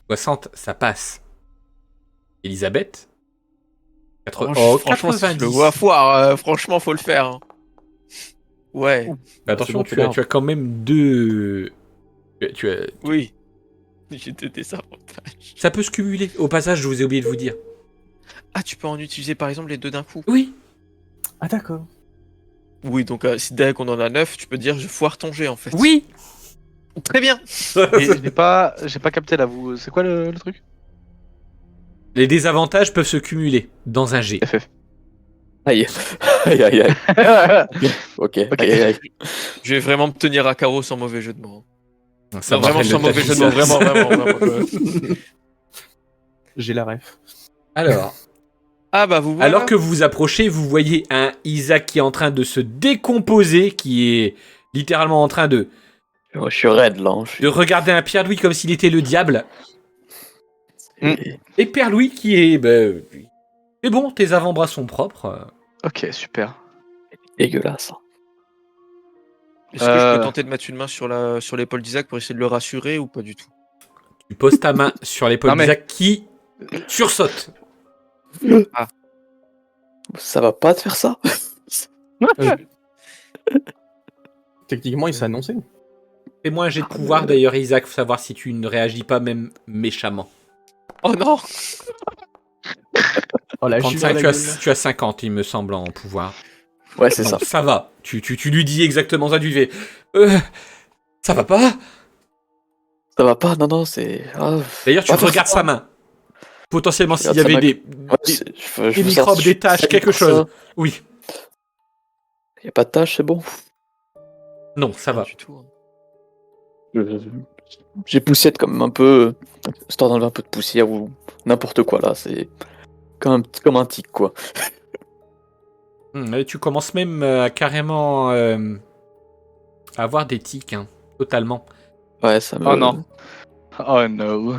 60, ça passe. Elisabeth Franchement, 90. je le vois foire. Franchement, faut le faire. Hein. Ouais, Mais attention, C'est bon, tu as quand même deux... Tu as... oui. J'ai deux désavantages. Ça peut se cumuler. Au passage, je vous ai oublié de vous dire. Ah, tu peux en utiliser par exemple les deux d'un coup. Oui. Ah d'accord. Oui, donc si dès qu'on en a 9, tu peux dire je foire ton jet en fait. Oui. Très bien. Et j'ai pas capté là. Vous, c'est quoi le truc? Les désavantages peuvent se cumuler dans un G. FF. Aïe. Aïe, aïe, aïe. Ok, Ok. aïe, aïe, aïe. Je vais vraiment me tenir à carreau sans mauvais jeu de mots. Ça Non, me vraiment rappelle sans le mauvais jeu de mots. Vraiment. J'ai la ref. Alors, Ah bah vous voilà. alors que vous vous approchez, vous voyez un Isaac qui est en train de se décomposer, qui est littéralement en train de Je suis raide là. regarder un Pierre-Louis comme s'il était le diable. Mm. Et Pierre-Louis qui est... c'est bon, tes avant-bras sont propres. Ok, super. Dégueulasse. Est-ce que je peux tenter de mettre une main sur l'épaule d'Isaac pour essayer de le rassurer ou pas du tout? Tu poses ta main sur l'épaule Non, mais- d'Isaac qui sursaute. Ça va pas te faire ça? Techniquement, il s'est annoncé. Fais-moi un jet de pouvoir d'ailleurs, Isaac, pour savoir si tu ne réagis pas même méchamment. Oh non. Oh la 35, chute. tu as 50, il me semble, en pouvoir. Ouais, c'est Non, ça. ça va. Tu lui dis exactement ça, tu fais. Ça va pas? Ça va pas, non, c'est. Ah, D'ailleurs, tu pas faire regardes ça. sa main. Potentiellement, Je s'il y regarde avait sa des, Ouais, des, je des veux microbes, ça, des taches, je quelque fais chose. ça. Oui. Y a pas de tâche, c'est bon. Non, ça va. Du tout. Hein. J'ai poussiette quand même un peu, histoire d'enlever un peu de poussière ou n'importe quoi là, c'est comme un tic quoi. Et tu commences même à carrément à avoir des tics, hein, totalement. Ouais, ça me, Oh non. Oh no.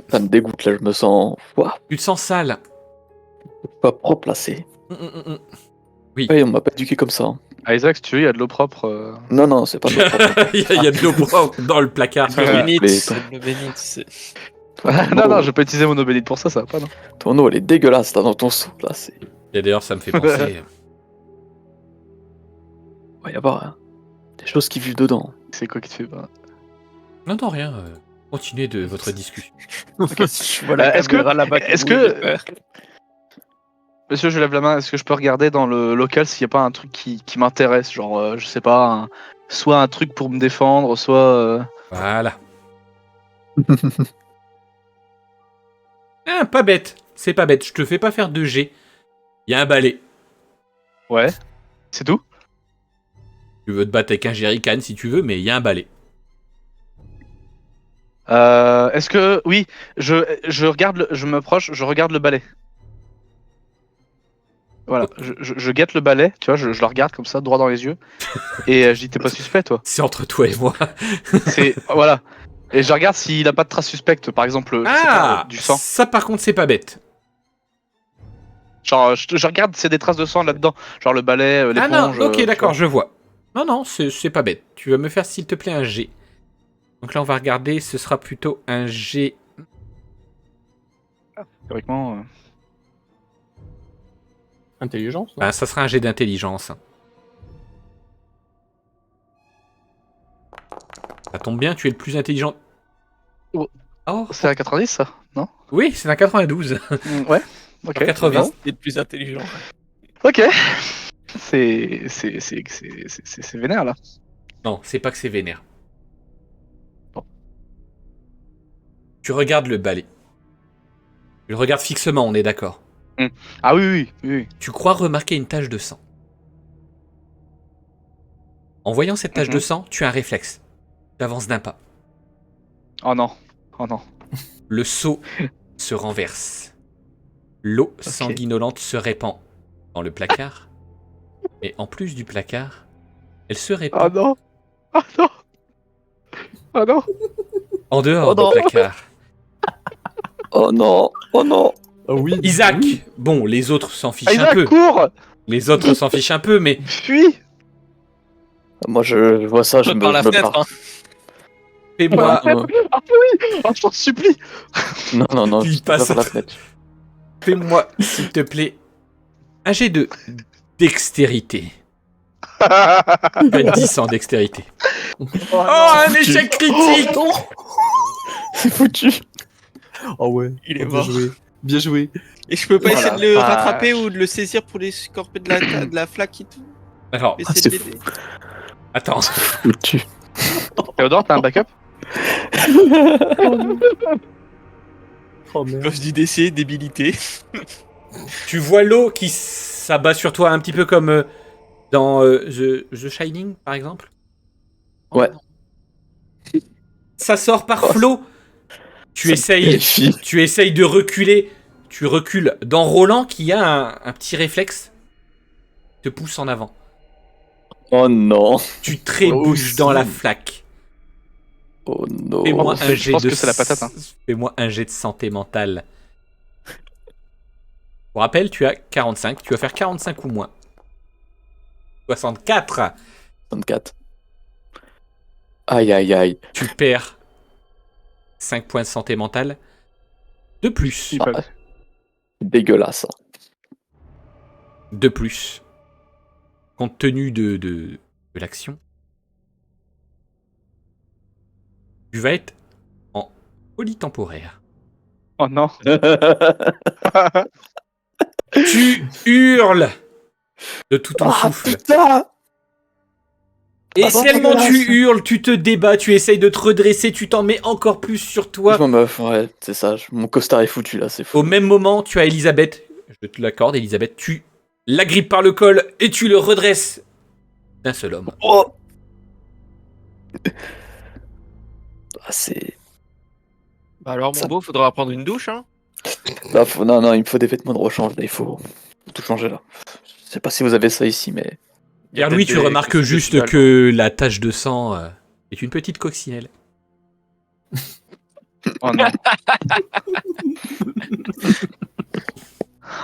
ça me dégoûte là, je me sens ouah, Tu te sens sale. pas propre là, c'est. Oui. Ouais, on m'a pas éduqué comme ça. Hein. Ah, Isaac, si tu veux, il y a de l'eau propre. Non, c'est pas de l'eau propre. Il y a de l'eau propre dans le placard. De l'eau bénite, les- c'est de l'eau bénite. C'est- non, non, je vais pas utiliser mon eau bénite pour ça, ça va pas, non. Ton eau elle est dégueulasse là dans ton seau là, c'est. Et d'ailleurs, ça me fait penser. Ouais, y a pas des choses qui vivent dedans. C'est quoi qui te fait pas Non, non, rien. Continuez de votre discussion. Je vois la Est-ce que- caméra là-bas qui est-ce bouge, que- j'ai peur. Monsieur, je lève la main, est-ce que je peux regarder dans le local s'il n'y a pas un truc qui m'intéresse? Genre, je sais pas, soit un truc pour me défendre, soit. Voilà. Ah, pas bête. C'est pas bête. Je te fais pas faire de G. Il y a un balai. Ouais. C'est tout? Tu veux te battre avec un jerrycan si tu veux, mais il y a un balai. Est-ce que. Oui, je regarde, je m'approche, je regarde le balai. Voilà, je guette le balai, tu vois, je le regarde comme ça, droit dans les yeux. Et je dis, t'es pas suspect, toi. C'est entre toi et moi. C'est. Voilà. Et je regarde s'il a pas de traces suspectes, par exemple, je sais pas, Ah, du sang. ça par contre, c'est pas bête. Genre, je regarde s'il y a des traces de sang là-dedans. Genre le balai, Ah non, l'éponge. ok, tu d'accord, vois. je vois. Non, non, c'est pas bête. Tu vas me faire, s'il te plaît, un G. Donc là, on va regarder, ce sera plutôt un G. Théoriquement. Intelligence, non Enfin, ça sera un G d'intelligence. Ça tombe bien, tu es le plus intelligent. Oh. Oh, C'est à 90, ça? Non? oui, c'est un 92. Ouais. Ok. 80. C'est le plus intelligent. Ok. C'est vénère, là. Non, c'est pas que c'est vénère. Bon. Tu regardes le balai. Tu le regardes fixement, on est d'accord. Ah oui. Tu crois remarquer une tache de sang. En voyant cette tache de sang, tu as un réflexe. Tu avances d'un pas. Oh non. Oh non. Le seau se renverse. L'eau sanguinolente se répand dans le placard. Et en plus du placard, elle se Oh répand non. Oh non. Oh non. en dehors Oh non. du placard. Oh non. Ah oui. Isaac, oui. bon, les autres s'en fichent Ah, un Isaac, peu. cours. Les autres s'en fichent un peu, mais Fuis. Moi je vois ça, je Saute par la me fenêtre. barre. fais-moi, Non, Ah oui. Oh, je t'en supplie. non, Tu je y peux pas passes. par la fenêtre. fais-moi, s'il te plaît, un jet de dextérité. Tu as 10 en dextérité. Oh, un échec critique. C'est foutu. Oh ouais. Il est bien mort. joué. Bien joué. Et je peux pas Oh essayer la de le vache. rattraper ou de le saisir pour l'escorper de la flaque et tout. Alors, Essayer c'est de l'aider. attends. Foutu. Théodore, t'as un backup? Oh merde. Quand je dis d'essayer, débilité. Tu vois l'eau qui s'abat sur toi un petit peu comme dans The Shining, par exemple. Ouais. Ça sort par Oh, flot. Tu essayes de reculer. Tu recules dans Roland qui a un petit réflexe. Te pousse en avant. Oh non. Tu trébuches aussi. dans la flaque. Oh non. Fais-moi un je jet pense de que c'est la patate, hein. Fais-moi un jet de santé mentale. Pour rappel, tu as 45. Tu vas faire 45 ou moins. 64. 64. Aïe. Tu perds 5 points de santé mentale. De plus. Il peut- Dégueulasse. De plus. Compte tenu de l'action. Tu vas être en folie temporaire. Oh non. Tu hurles de tout ton souffle. Putain Et Ah bon, tellement tu dégueulasse. hurles, tu te débats, tu essayes de te redresser, tu t'en mets encore plus sur toi. Je m'en meuf, ouais, c'est ça, mon costard est foutu là, c'est fou. Au même moment, tu as Elisabeth. Je te l'accorde, Elisabeth. Tu l'agrippes par le col et tu le redresses d'un seul homme. Oh Ah, c'est... Bah alors, mon Ça- beau, faudra prendre une douche, hein. Là, non, il me faut des vêtements de rechange, là, il faut tout changer là. Je sais pas si vous avez ça ici, mais... Il y a Pierre-Louis, peut-être tu des remarques costumes de juste cheval. que la tache de sang est une petite coccinelle. Oh non.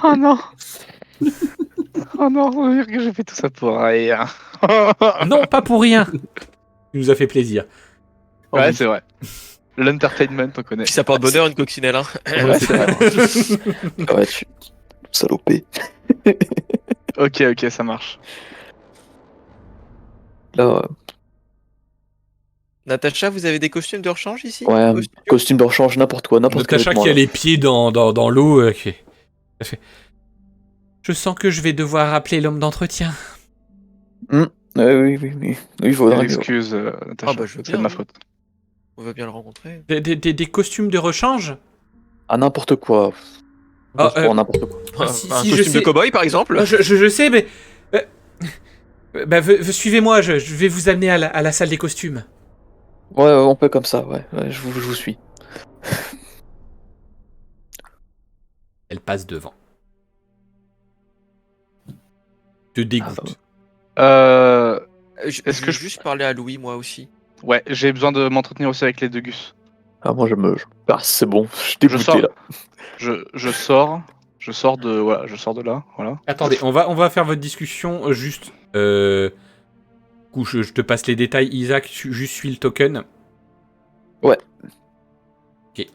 Oh non. Oh non, on va dire que j'ai fait tout ça pour rien. Non, pas pour rien. Tu nous a fait plaisir. Ouais, c'est vrai. L'entertainment, on connaît. Puis ça porte bonheur, une coccinelle, hein. Ouais, c'est vrai. Ah ouais, tu... Salopé. Ok, ça marche. Là, Natacha, vous avez des costumes de rechange ici ouais, un Au studio costume de rechange, n'importe quoi, n'importe quel Natacha vêtement, qui a là. les pieds dans l'eau. Elle fait, je sens que je vais devoir appeler l'homme d'entretien. Oui, oui, il faudra mieux. Excuse, Natacha. Ah bah, je veux c'est de bien, ma oui. faute. On veut bien le rencontrer. Des costumes de rechange. Ah, n'importe quoi. Ah, Pour n'importe quoi. Ah, si, Un si, je costume de sais. cow-boy, par exemple. Ah, je sais, mais... suivez-moi, je vais vous amener à la salle des costumes. Ouais, on peut comme ça, ouais, je vous suis. Elle passe devant. Te dégoûte. Je Est-ce que veux je- juste parler à Louis, moi aussi. Ouais, j'ai besoin de m'entretenir aussi avec les deux gus. Ah, moi, Ah, c'est bon, je suis Je dégoûté, sors. là. Je sors. Je sors de là. Voilà. Attendez, on va faire votre discussion juste... Du coup, je te passe les détails. Isaac, juste suis le token. Ouais. Ok.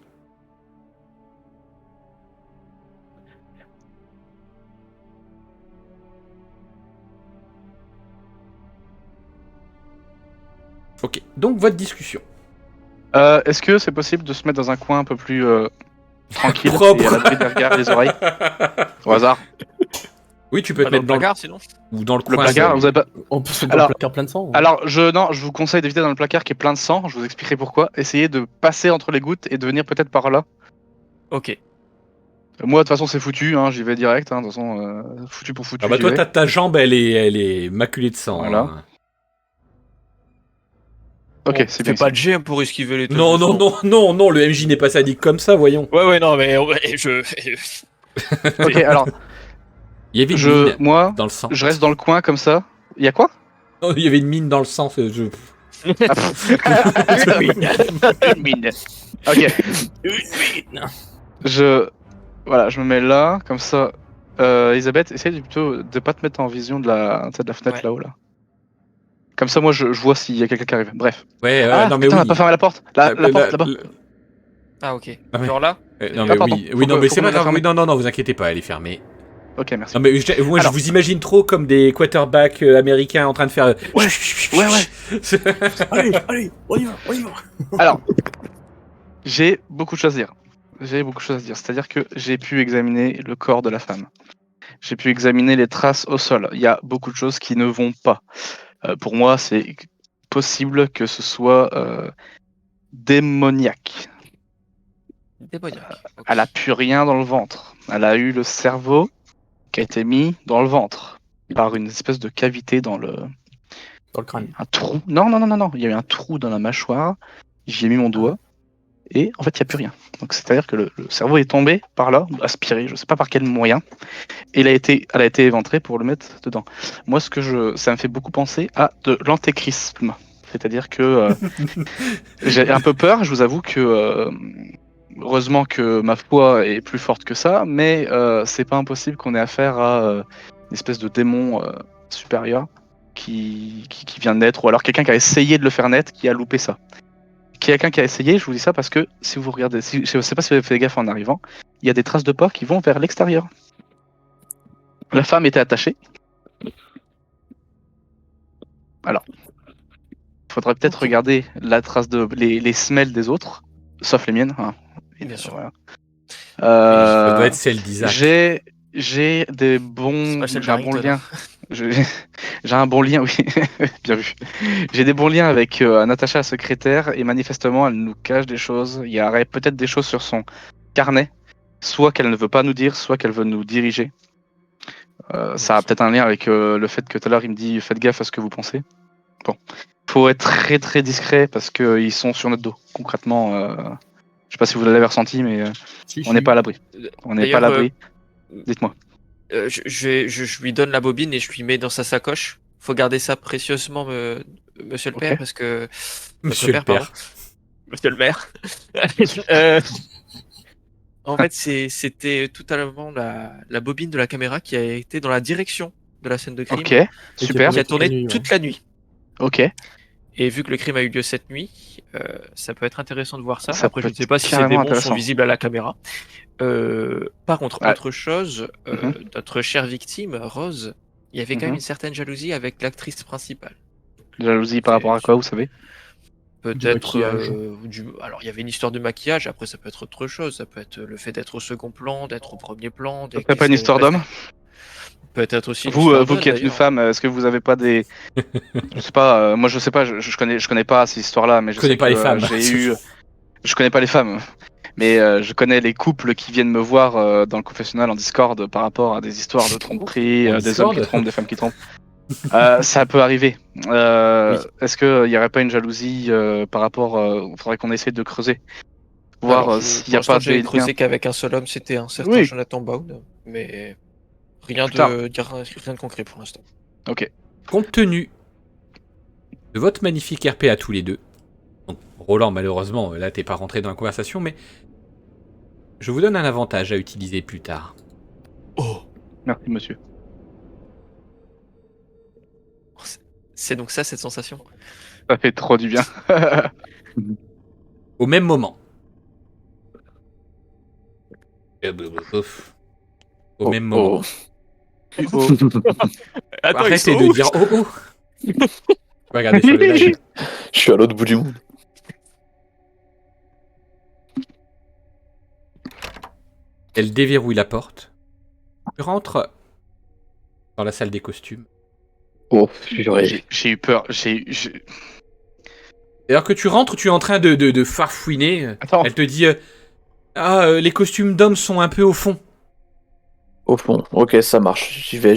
Ok, donc votre discussion. Est-ce que c'est possible de se mettre dans un coin un peu plus tranquille Propre. et à l'abri des regards et des oreilles Au hasard. Oui, tu peux Pas te dans le mettre dans placard, sinon. ou dans le Le coin. placard, vous avez pas... On peut se mettre Alors- dans le placard plein de sang. Alors, je vous conseille d'éviter dans le placard qui est plein de sang. Je vous expliquerai pourquoi. Essayez de passer entre les gouttes et de venir peut-être par là. Ok. Moi, de toute façon, c'est foutu. Hein, j'y vais direct. Hein, de toute façon, foutu pour foutu. Ah bah j'y toi, vais. ta jambe, elle est maculée de sang. Voilà. hein. Ok, Bon, c'est fais bien. pas de jet pour esquiver les Non, non, non, non, non, le MJ n'est pas sadique comme ça, voyons. Ouais, non, mais je. Ok, alors, Il y avait une mine moi, dans le sang. je reste dans le coin comme ça. Il y a quoi Oh, il y avait une mine dans le sang. Je... Une mine. Ok. Je me mets là, comme ça. Elisabeth, essaye plutôt de pas te mettre en vision de la fenêtre Ouais. là-haut là. Comme ça, moi, je vois s'il y a quelqu'un qui arrive. Bref. Ouais, Ah, non mais putain, on oui. a pas fermé la porte. La porte là-bas. Ah, ok. Ah, ouais. Genre là Non Ah, mais pardon. oui, Faut oui, non que- mais faut c'est qu'on pas la grave. ferme. Oui, non, vous inquiétez pas, elle est fermée. Ok, merci. Non mais moi, Alors- je vous imagine trop comme des quarterbacks américains en train de faire. Ouais. Allez, on y va. Alors, j'ai beaucoup de choses à dire. C'est-à-dire que j'ai pu examiner le corps de la femme. J'ai pu examiner les traces au sol. Il y a beaucoup de choses qui ne vont pas. Pour moi, c'est possible que ce soit démoniaque. Démoniaque. Ok. Elle a plus rien dans le ventre. Elle a eu le cerveau qui a été mis dans le ventre par une espèce de cavité dans le Dans le crâne. un trou. Non. Il y a eu un trou dans la mâchoire. J'y ai mis mon doigt et en fait il n'y a plus rien. Donc c'est-à-dire que le cerveau est tombé par là, aspiré, je sais pas par quel moyen, et elle a été éventrée pour le mettre dedans. Moi ça me fait beaucoup penser à de l'antéchrisme. C'est-à-dire que j'ai un peu peur. Je vous avoue que heureusement que ma foi est plus forte que ça, mais c'est pas impossible qu'on ait affaire à une espèce de démon supérieur qui vient de naître, ou alors quelqu'un qui a essayé de le faire naître, qui a loupé ça. Quelqu'un qui a essayé, je vous dis ça parce que si vous regardez, je sais pas si vous avez fait gaffe en arrivant, il y a des traces de pas qui vont vers l'extérieur. La femme était attachée. Alors, faudrait peut-être regarder la trace de les semelles des autres, sauf les miennes. Hein. Bien sûr. Voilà. Ça doit être celle d'Isaac. J'ai des C'est bons, pas celle j'ai un bon d'Harrington, lien. J'ai j'ai un bon lien, oui, bien vu. J'ai des bons liens avec Natacha, la secrétaire, et manifestement, elle nous cache des choses. Il y aurait peut-être des choses sur son carnet, soit qu'elle ne veut pas nous dire, soit qu'elle veut nous diriger. Ça a peut-être un lien avec le fait que tout à l'heure, il me dit faites gaffe à ce que vous pensez. Bon, faut être très très discret parce qu'ils sont sur notre dos. Concrètement, je sais pas si vous l'avez ressenti, mais on n'est pas à l'abri. On n'est pas à D'ailleurs, l'abri. Dites-moi. je lui donne la bobine et je lui mets dans sa sacoche. Faut garder ça précieusement, monsieur le Ok. père, parce que. Monsieur le pardon. père. Monsieur le maire. Euh, En fait, c'était totalement la bobine de la caméra qui a été dans la direction de la scène de crime, Ok, super. qui a Toute la tourné nuit, ouais. toute la nuit. Ok. Et vu que le crime a eu lieu cette nuit, ça peut être intéressant de voir ça. Ça Après, je peut ne sais pas si ces carrément démons sont intéressant. visibles à la caméra. Par contre, Ouais. autre chose, notre chère victime, Rose, il y avait quand même Mhm. une certaine jalousie avec l'actrice principale. Jalousie par rapport à quoi, vous savez? Peut-être maquillage. alors il y avait une histoire de maquillage, après ça peut être autre chose, ça peut être le fait d'être au second plan, d'être au premier plan, Ça serait pas une histoire d'homme? peut-être aussi une Vous, histoire vous d'homme, qui êtes une d'ailleurs. femme, est-ce que vous avez pas des, je sais pas, moi je sais pas, je connais pas ces histoires-là, mais je connais sais pas que les femmes. je connais pas les femmes, mais je connais les couples qui viennent me voir dans le confessionnal en Discord par rapport à des histoires de tromperie, En des hommes qui Discord trompent, des femmes qui trompent. Ça peut arriver. Est-ce qu'il n'y aurait pas une jalousie par rapport, il faudrait qu'on essaie de creuser, voir Alors, s'il pour n'y a l'instant, pas j'ai des liens. creusé qu'avec un seul homme, c'était un certain Oui. Jonathan Baud, mais rien Putain. rien de concret pour l'instant. Ok. Compte tenu de votre magnifique RP à tous les deux, donc Roland, malheureusement, là t'es pas rentré dans la conversation, mais je vous donne un avantage à utiliser plus tard. Oh, Merci monsieur. c'est donc ça cette sensation. Ça fait trop du bien. Au même moment. Au même moment. Oh. Arrêtez de dire oh oh. Regardez sur le live. Je suis à l'autre bout du monde. Elle déverrouille la porte. Tu rentres dans la salle des costumes. Oh, purée. J'ai eu peur. Et alors que tu rentres, tu es en train de farfouiner. Attends. Elle te dit les costumes d'hommes sont un peu au fond. Au fond, ok, ça marche. J'y vais.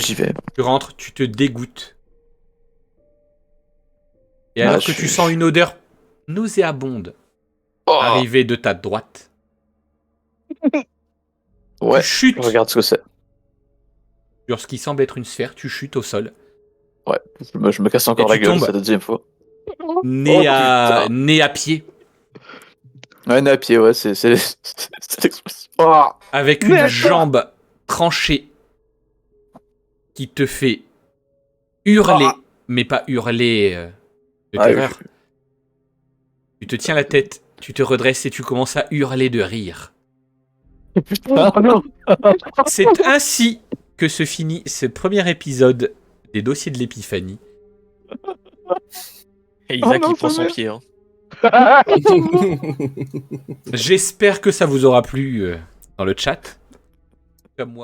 Tu rentres, tu te dégoûtes. Et alors que je tu suis- sens une odeur nauséabonde Oh, arriver de ta droite, ouais, tu chutes je regarde ce que c'est. sur ce qui semble être une sphère, tu chutes au sol, Ouais, je me casse encore Et la tu gueule, tombes. c'est la deuxième fois. nez, Oh, à, putain. nez à pied, Ouais, né à pied, ouais, c'est l'expression. Oh, avec Mais une attends. jambe tranchée qui te fait hurler, Ah. mais pas hurler de Ah, terreur. Tu te tiens la tête, tu te redresses et tu commences à hurler de rire. putain. C'est ainsi que se finit ce premier épisode des dossiers de l'épiphanie. Et Isaac, non, il prend ça son merde. pied. Hein. J'espère que ça vous aura plu dans le chat. Comme moi.